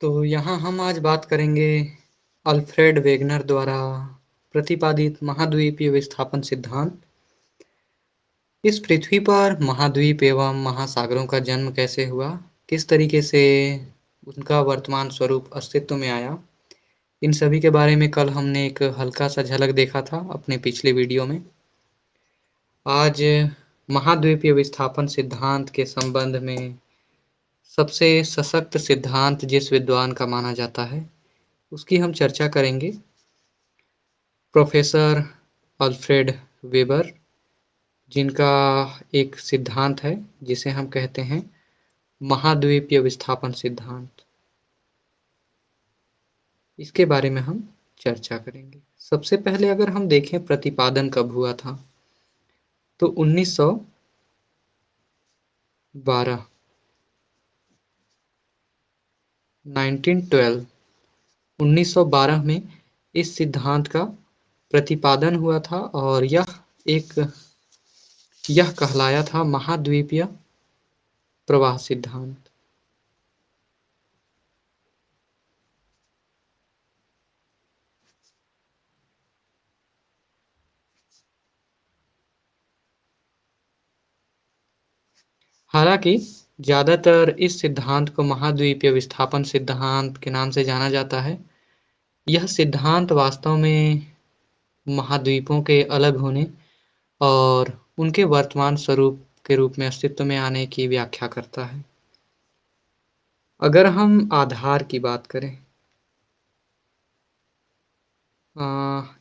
तो यहाँ हम आज बात करेंगे अल्फ्रेड वेगनर द्वारा प्रतिपादित महाद्वीपीय विस्थापन सिद्धांत। इस पृथ्वी पर महाद्वीप एवं महासागरों का जन्म कैसे हुआ, किस तरीके से उनका वर्तमान स्वरूप अस्तित्व में आया, इन सभी के बारे में कल हमने एक हल्का सा झलक देखा था अपने पिछले वीडियो में। आज महाद्वीपीय विस्थापन सिद्धांत के संबंध में सबसे सशक्त सिद्धांत जिस विद्वान का माना जाता है उसकी हम चर्चा करेंगे, प्रोफेसर अल्फ्रेड वेबर, जिनका एक सिद्धांत है जिसे हम कहते हैं महाद्वीपीय विस्थापन सिद्धांत। इसके बारे में हम चर्चा करेंगे। सबसे पहले अगर हम देखें प्रतिपादन कब हुआ था, तो 1912 1912 में इस सिद्धांत का प्रतिपादन हुआ था और यह कहलाया था महाद्वीपीय प्रवाह सिद्धांत। हालांकि ज्यादातर इस सिद्धांत को महाद्वीपीय विस्थापन सिद्धांत के नाम से जाना जाता है। यह सिद्धांत वास्तव में महाद्वीपों के अलग होने और उनके वर्तमान स्वरूप के रूप में अस्तित्व में आने की व्याख्या करता है। अगर हम आधार की बात करें,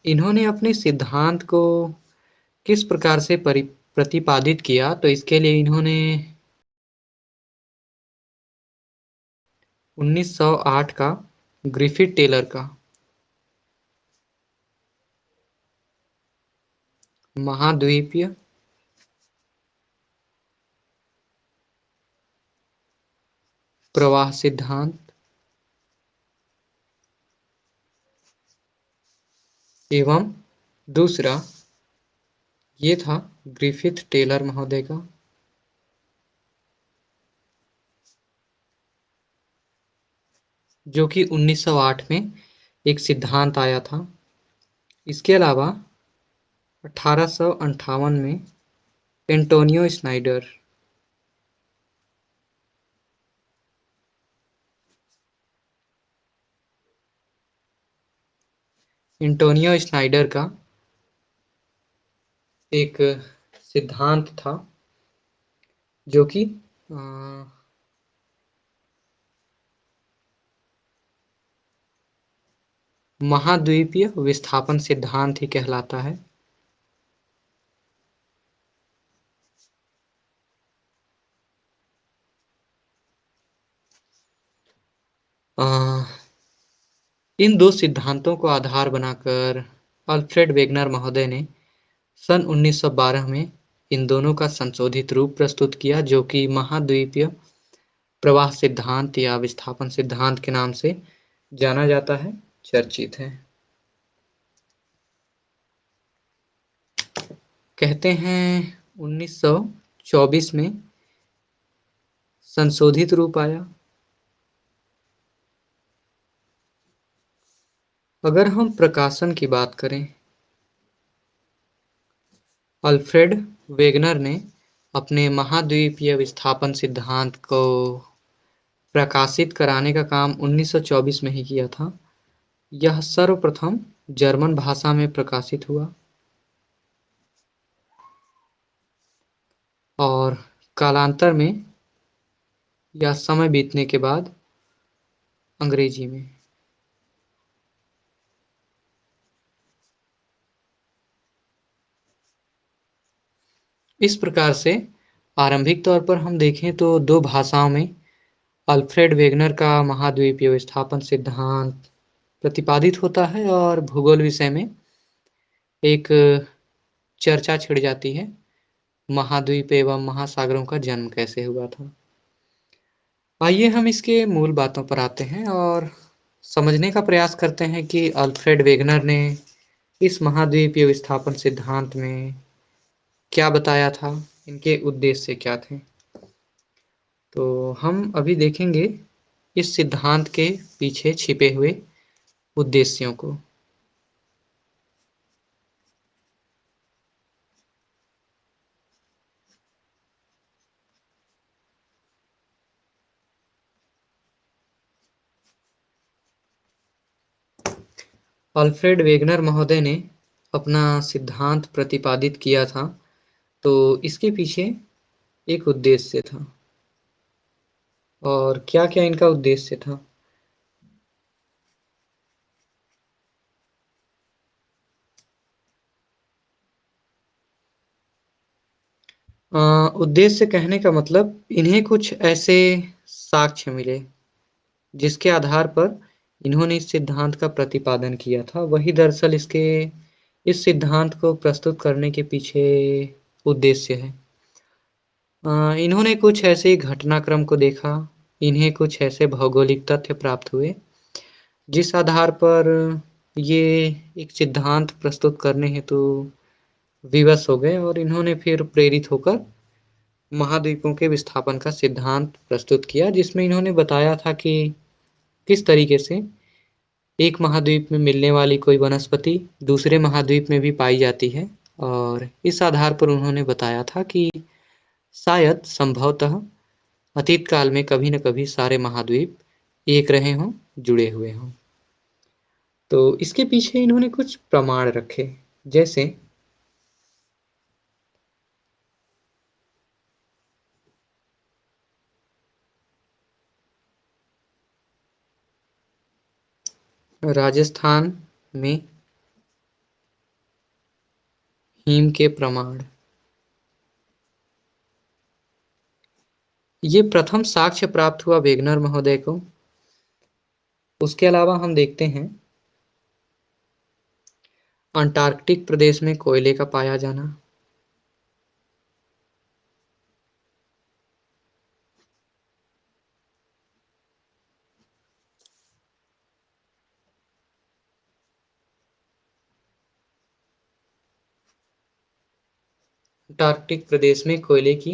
इन्होंने अपने सिद्धांत को किस प्रकार से प्रतिपादित किया, तो इसके लिए इन्होंने 1908 का ग्रिफिथ टेलर का महाद्वीपीय प्रवाह सिद्धांत एवं दूसरा ये था ग्रिफिथ टेलर महोदय का जो कि 1908 में एक सिद्धांत आया था। इसके अलावा 1858 में एंटोनियो स्नाइडर का एक सिद्धांत था जो कि महाद्वीपीय विस्थापन सिद्धांत ही कहलाता है। इन दो सिद्धांतों को आधार बनाकर अल्फ्रेड वेगनर महोदय ने सन 1912 में इन दोनों का संशोधित रूप प्रस्तुत किया, जो कि महाद्वीपीय प्रवाह सिद्धांत या विस्थापन सिद्धांत के नाम से जाना जाता है, चर्चित है। कहते हैं 1924 में संशोधित रूप आया। अगर हम प्रकाशन की बात करें, अल्फ्रेड वेगनर ने अपने महाद्वीपीय विस्थापन सिद्धांत को प्रकाशित कराने का काम 1924 में ही किया था। यह सर्वप्रथम जर्मन भाषा में प्रकाशित हुआ और कालांतर में या समय बीतने के बाद अंग्रेजी में। इस प्रकार से आरंभिक तौर पर हम देखें तो दो भाषाओं में अल्फ्रेड वेगनर का महाद्वीपीय विस्थापन सिद्धांत प्रतिपादित होता है और भूगोल विषय में एक चर्चा छिड़ जाती है, महाद्वीप एवं महासागरों का जन्म कैसे हुआ था। आइए हम इसके मूल बातों पर आते हैं और समझने का प्रयास करते हैं कि अल्फ्रेड वेगनर ने इस महाद्वीपीय विस्थापन सिद्धांत में क्या बताया था, इनके उद्देश्य क्या थे। तो हम अभी देखेंगे इस सिद्धांत के पीछे छिपे हुए उद्देश्यों को। अल्फ्रेड वेगनर महोदय ने अपना सिद्धांत प्रतिपादित किया था, तो इसके पीछे एक उद्देश्य था। और क्या-क्या इनका उद्देश्य था? अ, उद्देश्य कहने का मतलब इन्हें कुछ ऐसे साक्ष्य मिले जिसके आधार पर इन्होंने इस सिद्धांत का प्रतिपादन किया था। वही दरअसल इस सिद्धांत को प्रस्तुत करने के पीछे उद्देश्य है। इन्होंने कुछ ऐसे घटनाक्रम को देखा, इन्हें कुछ ऐसे भौगोलिक तथ्य प्राप्त हुए जिस आधार पर ये एक सिद्धांत प्रस्तुत करने हेतु विवश हो गए और इन्होंने फिर प्रेरित होकर महाद्वीपों के विस्थापन का सिद्धांत प्रस्तुत किया, जिसमें इन्होंने बताया था कि किस तरीके से एक महाद्वीप में मिलने वाली कोई वनस्पति दूसरे महाद्वीप में भी पाई जाती है। और इस आधार पर उन्होंने बताया था कि शायद संभवतः अतीत काल में कभी न कभी सारे महाद्वीप एक रहे हों, जुड़े हुए हों। तो इसके पीछे इन्होंने कुछ प्रमाण रखे, जैसे राजस्थान में हिम के प्रमाण। ये प्रथम साक्ष्य प्राप्त हुआ वेगनर महोदय को। उसके अलावा हम देखते हैं अंटार्कटिक प्रदेश में कोयले का पाया जाना। अंटार्कटिक प्रदेश में कोयले की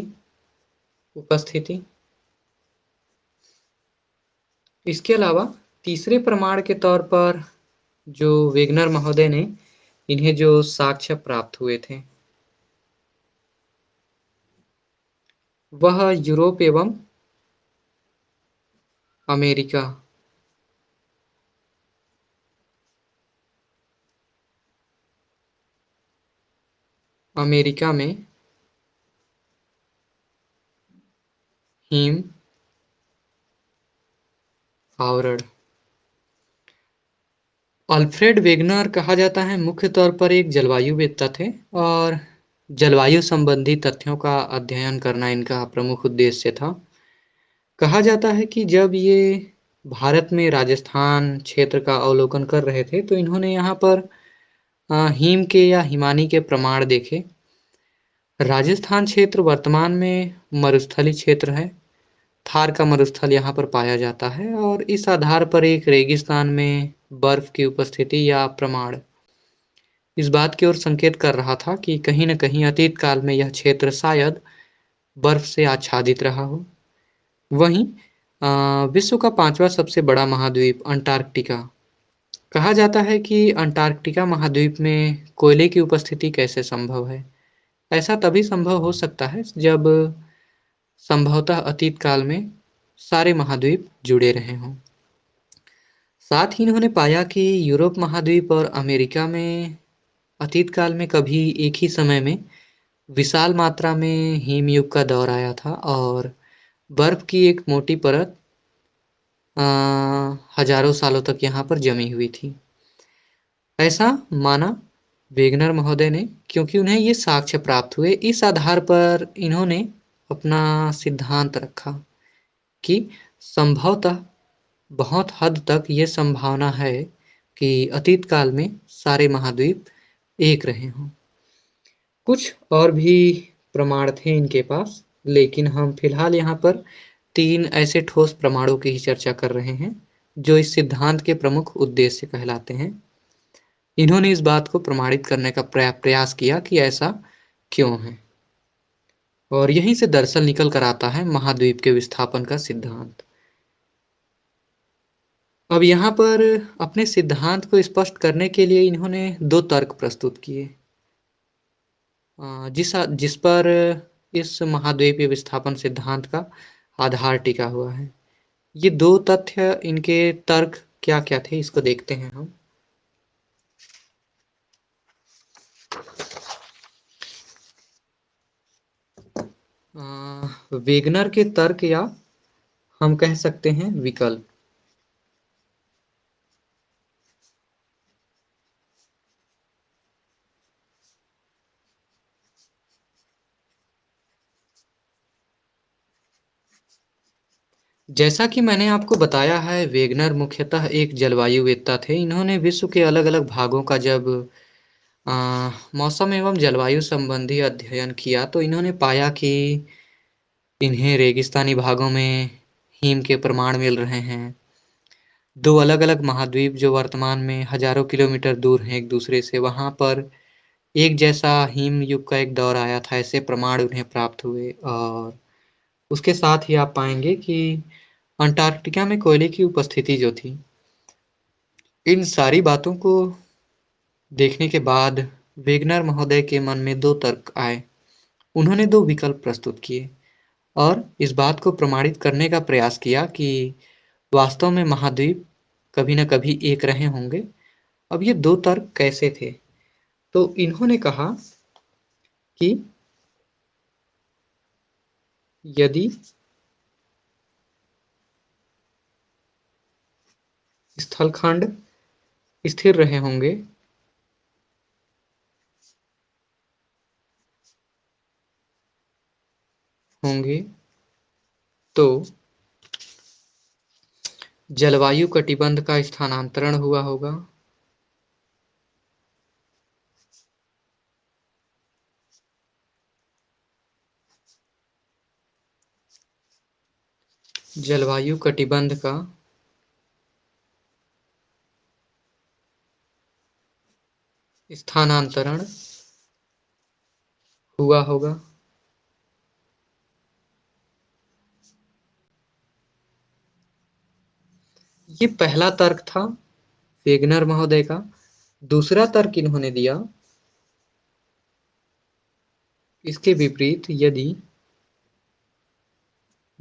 उपस्थिति। इसके अलावा तीसरे प्रमाण के तौर पर जो वेगनर महोदय ने इन्हें जो साक्ष्य प्राप्त हुए थे, वह यूरोप एवं अमेरिका अमेरिका में हिम आवरण। अल्फ्रेड वेगनर कहा जाता है मुख्य तौर पर एक जलवायुवेत्ता थे और जलवायु संबंधी तथ्यों का अध्ययन करना इनका प्रमुख उद्देश्य था। कहा जाता है कि जब ये भारत में राजस्थान क्षेत्र का अवलोकन कर रहे थे, तो इन्होंने यहाँ पर हिम के या हिमानी के प्रमाण देखे। राजस्थान क्षेत्र वर्तमान में मरुस्थलीय क्षेत्र है। थार का मरुस्थल यहाँ पर पाया जाता है और इस आधार पर एक रेगिस्तान में बर्फ की उपस्थिति या प्रमाण इस बात की ओर संकेत कर रहा था कि कहीं न कहीं अतीत काल में यह क्षेत्र शायद बर्फ से आच्छादित रहा हो। वहीं विश्व का 5वां सबसे बड़ा महाद्वीप अंटार्कटिका। कहा जाता है कि अंटार्कटिका महाद्वीप में कोयले की उपस्थिति कैसे संभव है? ऐसा तभी संभव हो सकता है जब संभवतः अतीत काल में सारे महाद्वीप जुड़े रहे हों। साथ ही इन्होंने पाया कि यूरोप महाद्वीप और अमेरिका में अतीत काल में कभी एक ही समय में विशाल मात्रा में हिमयुग का दौर आया था और बर्फ की एक मोटी परत हजारों सालों तक यहाँ पर जमी हुई थी। ऐसा माना वेगनर महोदय ने क्योंकि उन्हें ये साक्ष्य प्राप्त हुए। इस आधार पर इन्होंने अपना सिद्धांत रखा कि संभवतः बहुत हद तक ये संभावना है कि अतीत काल में सारे महाद्वीप एक रहे हों। कुछ और भी प्रमाण थे इनके पास, लेकिन हम फिलहाल यहाँ पर 3 ऐसे ठोस प्रमाणों की ही चर्चा कर रहे हैं, जो इस सिद्धांत के प्रमुख उद्देश्य कहलाते हैं। इन्होंने इस बात को प्रमाणित करने का प्रयास किया कि ऐसा क्यों है, और यहीं से दरअसल निकल कर आता है महाद्वीप के विस्थापन का सिद्धांत। अब यहाँ पर अपने सिद्धांत को स्पष्ट करने के लिए इन्होंने 2 तर्क प्रस्तुत किए। जिस पर इस महाद्वीपीय विस्थापन सिद्धांत का आधार टिका हुआ है। ये 2 तथ्य, इनके तर्क क्या-क्या थे, इसको देखते हैं हम। वेगनर के तर्क, या हम कह सकते हैं विकल्प। जैसा कि मैंने आपको बताया है, वेगनर मुख्यतः एक जलवायुवेत्ता थे। इन्होंने विश्व के अलग-अलग भागों का जब अ, मौसम एवं जलवायु संबंधी अध्ययन किया, तो इन्होंने पाया कि इन्हें रेगिस्तानी भागों में हिम के प्रमाण मिल रहे हैं। 2 अलग-अलग महाद्वीप जो वर्तमान में हजारों किलोमीटर दूर हैं एक-दूसरे से, वहाँ पर एक जैसा हिम युग का एक दौर आया था, ऐसे प्रमाण उन्हें प्राप्त हुए। और उसके साथ ही आप पाएँगे कि अंटार्कटिका में कोयले की उपस्थिति जो थी, इन सारी बातों को देखने के बाद वेगनर महोदय के मन में 2 तर्क आए। उन्होंने 2 विकल्प प्रस्तुत किए और इस बात को प्रमाणित करने का प्रयास किया कि वास्तव में महाद्वीप कभी न कभी एक रहे होंगे। अब ये 2 तर्क कैसे थे? तो इन्होंने कहा कि यदि स्थलखंड स्थिर रहे होंगे तो जलवायु कटिबंध का स्थानांतरण हुआ होगा। जलवायु कटिबंध का स्थानांतरण हुआ होगा। ये पहला तर्क था वेगनर महोदय का। दूसरा तर्क इन्होंने दिया, इसके विपरीत, यदि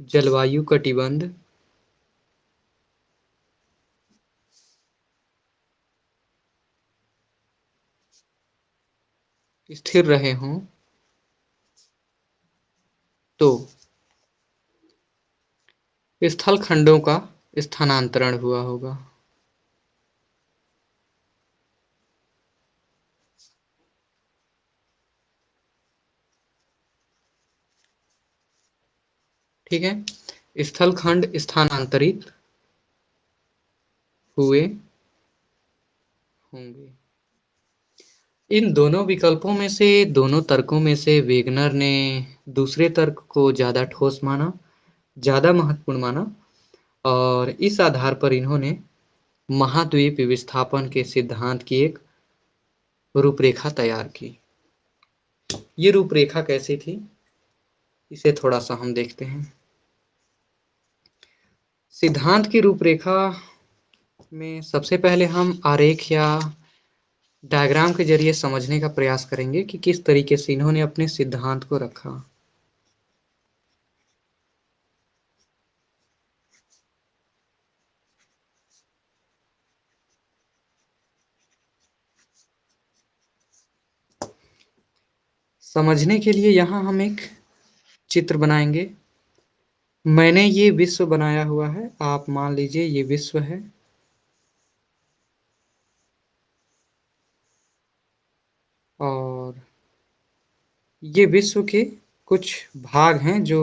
जलवायु कटिबंध स्थिर रहे हों तो स्थल खंडों का स्थानांतरण हुआ होगा। ठीक है, स्थल खंड स्थानांतरित हुए होंगे। इन दोनों विकल्पों में से, दोनों तर्कों में से वेगनर ने दूसरे तर्क को ज्यादा ठोस माना, ज्यादा महत्वपूर्ण माना, और इस आधार पर इन्होंने महाद्वीप विस्थापन के सिद्धांत की एक रूपरेखा तैयार की। ये रूपरेखा कैसी थी, इसे थोड़ा सा हम देखते हैं। सिद्धांत की रूपरेखा में सबसे पहले हम आरेख या डायग्राम के जरिए समझने का प्रयास करेंगे कि किस तरीके से इन्होंने अपने सिद्धांत को रखा। समझने के लिए यहाँ हम एक चित्र बनाएंगे। मैंने ये विश्व बनाया हुआ है, आप मान लीजिए ये विश्व है। और ये विश्व के कुछ भाग हैं जो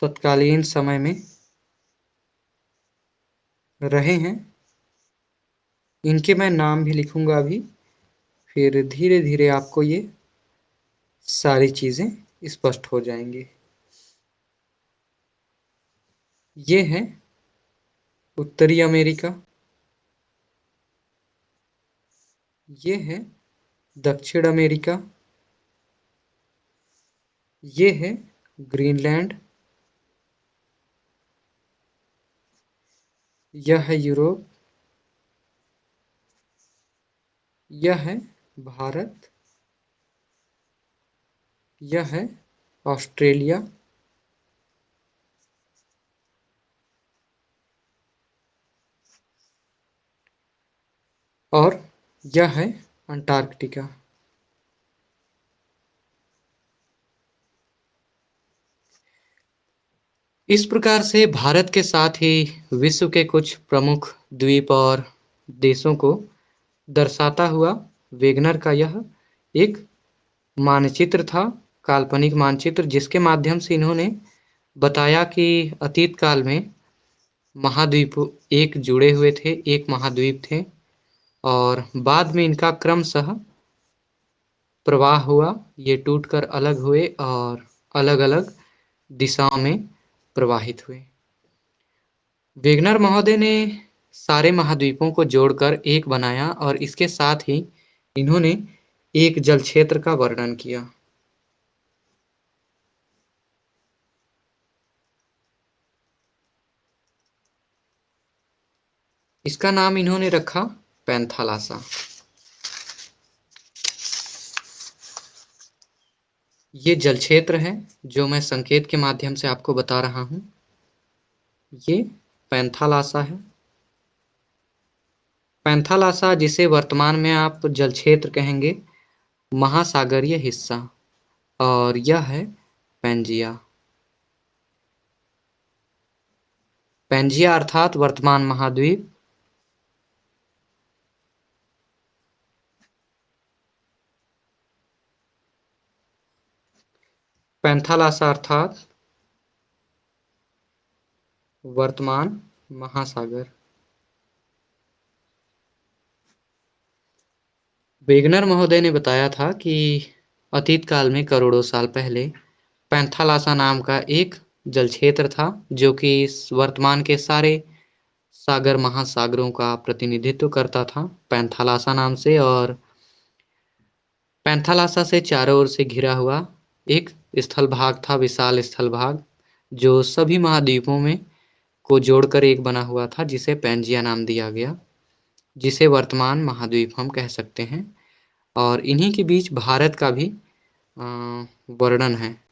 तत्कालीन समय में रहे हैं। इनके मैं नाम भी लिखूंगा अभी, फिर धीरे धीरे आपको ये सारी चीजें स्पष्ट हो जाएंगी। ये है उत्तरी अमेरिका, ये है दक्षिण अमेरिका, ये है ग्रीनलैंड, यह है यूरोप, यह है भारत, यह है ऑस्ट्रेलिया, और यह है अंटार्कटिका। इस प्रकार से भारत के साथ ही विश्व के कुछ प्रमुख द्वीप और देशों को दर्शाता हुआ वेगनर का यह एक मानचित्र था, काल्पनिक मानचित्र, जिसके माध्यम से इन्होंने बताया कि अतीत काल में महाद्वीप एक जुड़े हुए थे, एक महाद्वीप थे, और बाद में इनका क्रमशः प्रवाह हुआ, ये टूटकर अलग हुए और अलग-अलग दिशाओं में प्रवाहित हुए। वेगनर महोदय ने सारे महाद्वीपों को जोड़कर एक बनाया और इसके साथ ही इन्होंने एक जल क्षेत्र का वर्णन किया। इसका नाम इन्होंने रखा पैंथालासा। ये जल क्षेत्र है जो मैं संकेत के माध्यम से आपको बता रहा हूं। ये पैंथालासा है। पैंथालासा, जिसे वर्तमान में आप जल क्षेत्र कहेंगे, महासागरीय हिस्सा, और यह है पैंजिया। पैंजिया अर्थात वर्तमान महाद्वीप। पैंथालासा अर्थात वर्तमान महासागर। वेगनर महोदय ने बताया था कि अतीत काल में करोड़ों साल पहले पैंथालासा नाम का एक जल क्षेत्र था, जो कि वर्तमान के सारे सागर महासागरों का प्रतिनिधित्व करता था पैंथालासा नाम से, और पैंथालासा से चारों ओर से घिरा हुआ एक स्थल भाग था, विशाल स्थल भाग, जो सभी महाद्वीपों में को जोड़कर एक बना हुआ था, जिसे पैंजिया नाम दिया गया, जिसे वर्तमान महाद्वीप हम कह सकते हैं। और इन्हीं के बीच भारत का भी वर्णन है।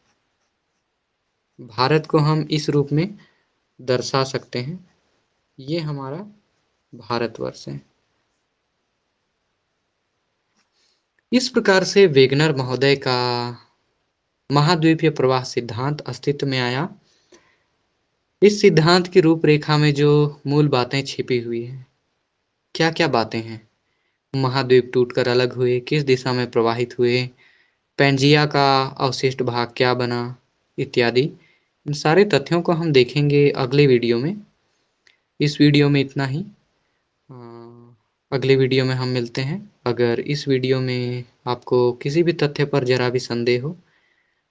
भारत को हम इस रूप में दर्शा सकते हैं। ये हमारा भारतवर्ष है। इस प्रकार से वेगनर महोदय का महाद्वीपीय प्रवाह सिद्धांत अस्तित्व में आया। इस सिद्धांत की रूपरेखा में जो मूल बातें छिपी हुई हैं, क्या-क्या बातें हैं? महाद्वीप टूटकर अलग हुए, किस दिशा में प्रवाहित हुए, पैंजिया का अवशिष्ट भाग क्या बना, इत्यादि। इन सारे तथ्यों को हम देखेंगे अगले वीडियो में। इस वीडियो में इतना ही। अगले वीडियो में हम मिलते हैं। अगर इस वीडियो में आपको किसी भी तथ्य पर ज़रा भी संदेह हो,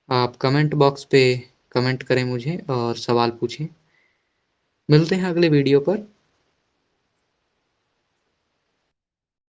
आप कमेंट बॉक्स पे कमेंट करें मुझे और सवाल पूछें। मिलते हैं अगले वीडियो पर।